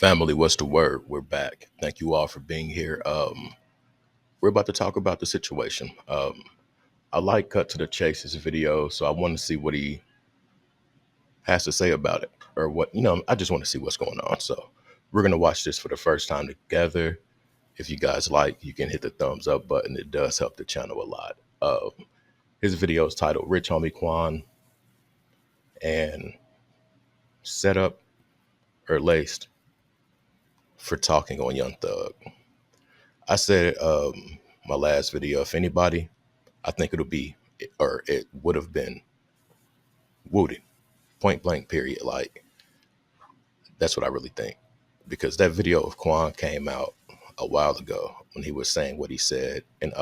Family, what's the word? We're back. Thank you all for being here. We're about to talk about the situation. I like cut to the chase's video, so I want to see what he has to say about it, or what I just want to see what's going on. So we're gonna watch this for the first time together. If you guys like, you can hit the thumbs up button. It does help the channel a lot. His video is titled "Rich Homie Quan" and set up or laced for talking on Young Thug. I said my last video, if anybody, I think it'll be, or it would have been Woody, point blank, period. Like, that's what I really think. Because that video of Quan came out a while ago when he was saying what he said. And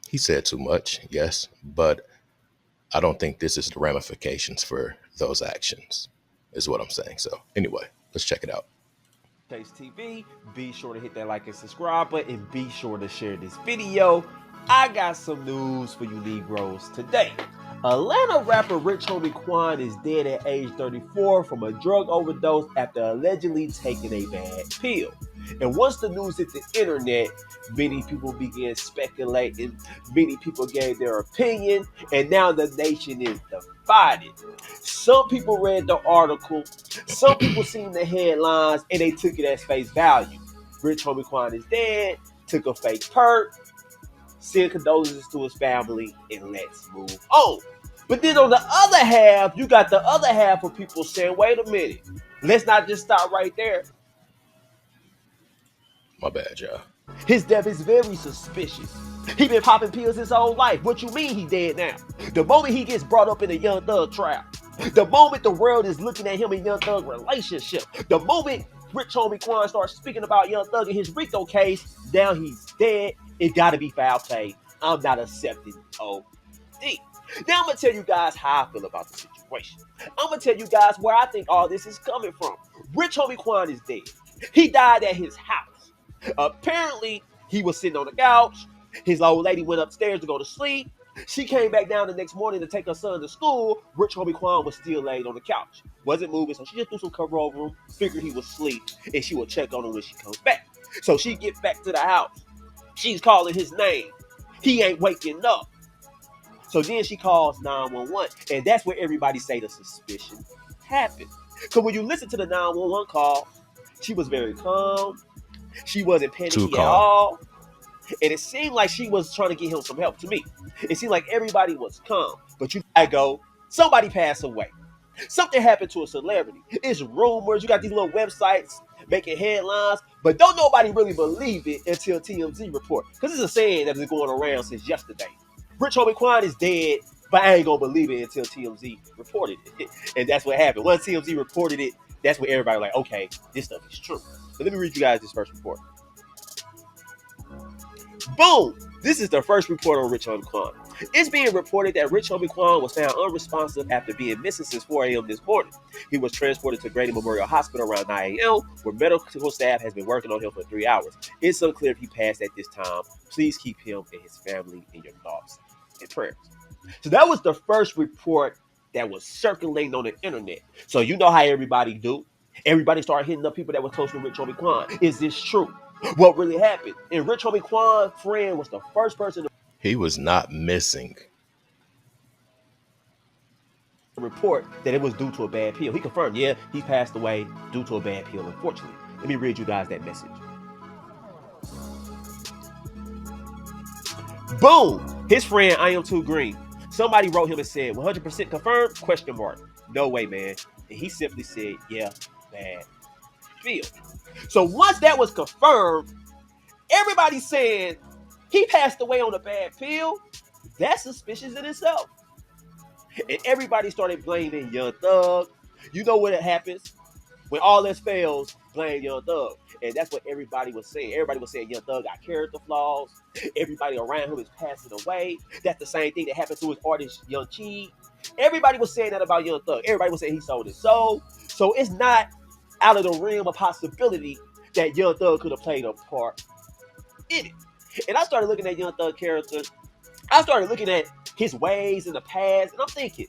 he said too much, yes, but I don't think this is the ramifications for those actions, is what I'm saying. So anyway, let's check it out. Chase TV. Be sure to hit that like and subscribe button, and be sure to share this video. I got some news for you Negroes today. Atlanta rapper Rich Homie Quan is dead at age 34 from a drug overdose after allegedly taking a bad pill. And once the news hit the internet, many people began speculating, many people gave their opinion, and now the nation is divided. Some people read the article, some people seen the headlines, and they took it as face value. Rich Homie Quan is dead, took a fake perk, send condolences to his family, and let's move on. But then on the other half, you got the other half of people saying, wait a minute, let's not just stop right there. My bad, y'all. His death is very suspicious. He been popping pills his whole life. What you mean he dead now? The moment he gets brought up in a Young Thug trial, the moment the world is looking at him and Young Thug relationship, the moment Rich Homie Quan starts speaking about Young Thug in his Rico case, now he's dead. It gotta be foul play. I'm not accepting OD. Now I'm gonna tell you guys how I feel about the situation. I'm gonna tell you guys where I think all this is coming from. Rich Homie Quan is dead. He died at his house. Apparently, he was sitting on the couch. His old lady went upstairs to go to sleep. She came back down the next morning to take her son to school. Rich Homie Quan was still laid on the couch. Wasn't moving, so she just threw some cover over him, figured he was asleep, and she would check on him when she comes back. So she gets back to the house. She's calling his name. He ain't waking up. So then she calls 911, and that's where everybody say the suspicion happened. Because when you listen to the 911 call, she was very calm. She wasn't panicky at all. And it seemed like she was trying to get him some help to me. It seemed like everybody was calm. But I go, somebody passed away. Something happened to a celebrity. It's rumors. You got these little websites making headlines. But don't nobody really believe it until TMZ report. Because it's a saying that has been going around since yesterday. Rich Homie Quan is dead, but I ain't going to believe it until TMZ reported it. And that's what happened. Once TMZ reported it, that's when everybody like, okay, this stuff is true. So let me read you guys this first report. Boom! This is the first report on Rich Homie Quan. It's being reported that Rich Homie Quan was found unresponsive after being missing since 4 a.m. this morning. He was transported to Grady Memorial Hospital around 9 a.m., where medical staff has been working on him for 3 hours. It's unclear if he passed at this time. Please keep him and his family in your thoughts and prayers. So that was the first report that was circulating on the internet. So you know how everybody do. Everybody started hitting up people that were close to Rich Homie Quan. Is this true? What really happened? And Rich Homie Quan's friend was the first person to He was not missing. report that it was due to a bad pill. He confirmed, yeah, he passed away due to a bad pill, unfortunately. Let me read you guys that message. Boom! His friend, I am too green. Somebody wrote him and said, 100% confirmed? Question mark. No way, man. And he simply said, yeah, bad pill. So once that was confirmed, everybody's saying he passed away on a bad pill. That's suspicious in itself. And everybody started blaming Young Thug. You know what happens? When all this fails, blame Young Thug. And that's what everybody was saying. Everybody was saying Young Thug got character flaws. Everybody around him is passing away. That's the same thing that happened to his artist, Young Chi. Everybody was saying that about Young Thug. Everybody was saying he sold his soul. So it's not out of the realm of possibility that Young Thug could have played a part in it. And I started looking at Young Thug character. I started looking at his ways in the past, and I'm thinking,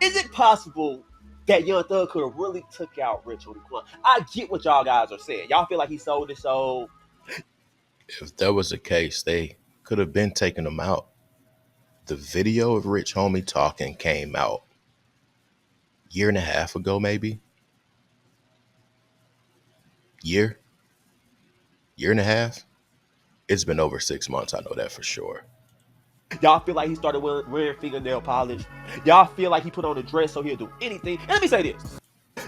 is it possible That Young Thug could have really took out Rich Homie Quan. I get what y'all guys are saying. Y'all feel like he sold his soul. If that was the case, they could have been taking him out. The video of Rich Homie talking came out year and a half ago, maybe. Year and a half. It's been over 6 months. I know that for sure. Y'all feel like he started wearing fingernail polish. Y'all feel like he put on a dress so he'll do anything. And let me say this.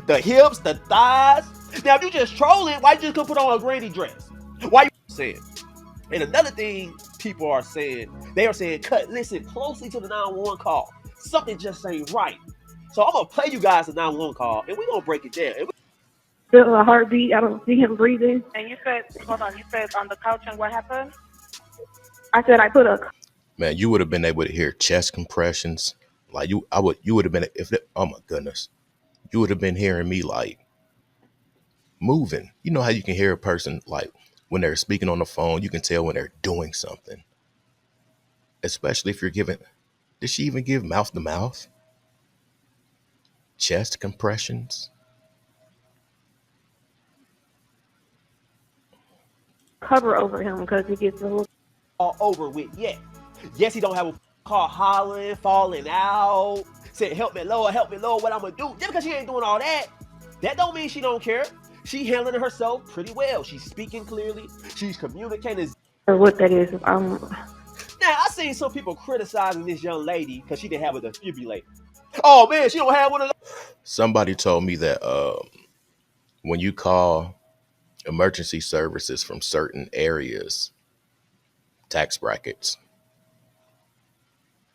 The hips, the thighs. Now, if you just trolling, why you just couldn't put on a granny dress? Why you saying? And another thing people are saying, they are saying, cut, listen closely to the 911 call. Something just ain't right. So I'm going to play you guys the 911 call, and we're going to break it down. Feel a heartbeat. I don't see him breathing. And you said, hold on, you said on the couch, and what happened? I said I put a Man, you would have been able to hear chest compressions. Like you would have been, oh my goodness, you would have been hearing me like moving. You know how you can hear a person like when they're speaking on the phone, you can tell when they're doing something. Especially if you're giving, did she even give mouth to mouth? Chest compressions? cover over him because he gets a little. All over with yet. Yes, he don't have a car hollering, falling out, saying, help me, Lord, what I'm going to do. Just because she ain't doing all that, that don't mean she don't care. She handling herself pretty well. She's speaking clearly. She's communicating. Or what that is. Now, I seen some people criticizing this young lady because she didn't have a defibrillator. Oh, man, she don't have one of those. Somebody told me that when you call emergency services from certain areas, tax brackets,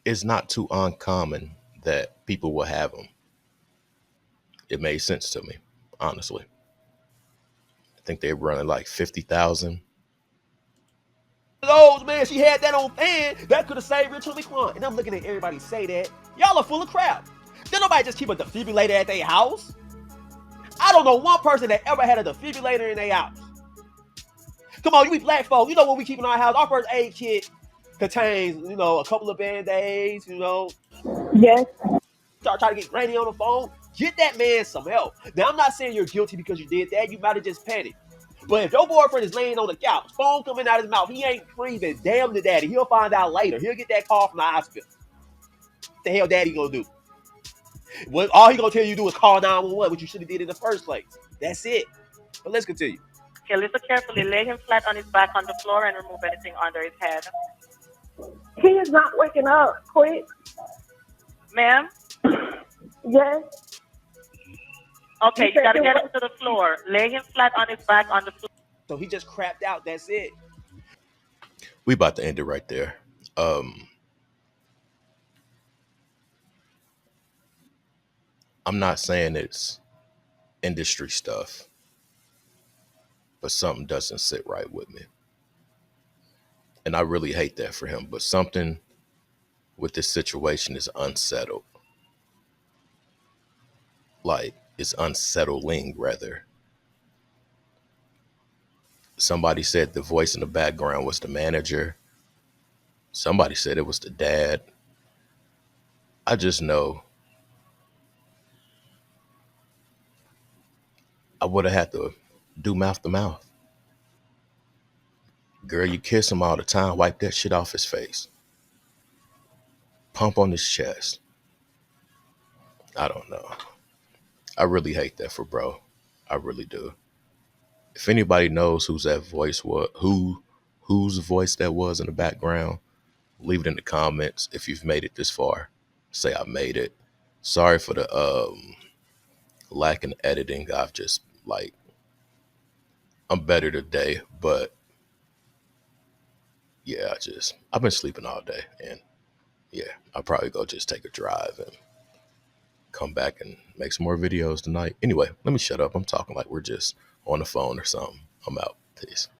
it's not too uncommon that people will have them. It made sense to me, honestly. I think they're running like 50,000. Those, man, she had that on fan. That could have saved Rich Homie Quan. And I'm looking at everybody say that. Y'all are full of crap. Did nobody just keep a defibrillator at their house? I don't know one person that ever had a defibrillator in their house. Come on, you black folk. You know what we keep in our house? Our first aid kit contains, a couple of Band-Aids, Yes. Start trying to get Granny on the phone. Get that man some help. Now, I'm not saying you're guilty because you did that. You might have just panicked. But if your boyfriend is laying on the couch, phone coming out of his mouth, he ain't breathing, damn the daddy. He'll find out later. He'll get that call from the hospital. What the hell daddy gonna do? All he gonna tell you to do is call 911, which you should have did in the first place. That's it. But let's continue. Okay, listen carefully. Lay him flat on his back on the floor and remove anything under his head. He is not waking up. Quick. Ma'am? Yes. Okay, you gotta get him to the floor. Lay him flat on his back on the floor. So he just crapped out. That's it. We about to end it right there. I'm not saying it's industry stuff, but something doesn't sit right with me. And I really hate that for him, but something with this situation is unsettled. Like, it's unsettling, rather. Somebody said the voice in the background was the manager. Somebody said it was the dad. I just know I would have had to do mouth to mouth. Girl, you kiss him all the time. Wipe that shit off his face. Pump on his chest. I don't know. I really hate that for bro. I really do. If anybody knows whose that voice was, whose voice that was in the background, leave it in the comments. If you've made it this far, say I made it. Sorry for the lack in editing. I'm better today, but yeah, I've been sleeping all day, and yeah, I'll probably go just take a drive and come back and make some more videos tonight. Anyway, let me shut up. I'm talking like we're just on the phone or something. I'm out. Peace.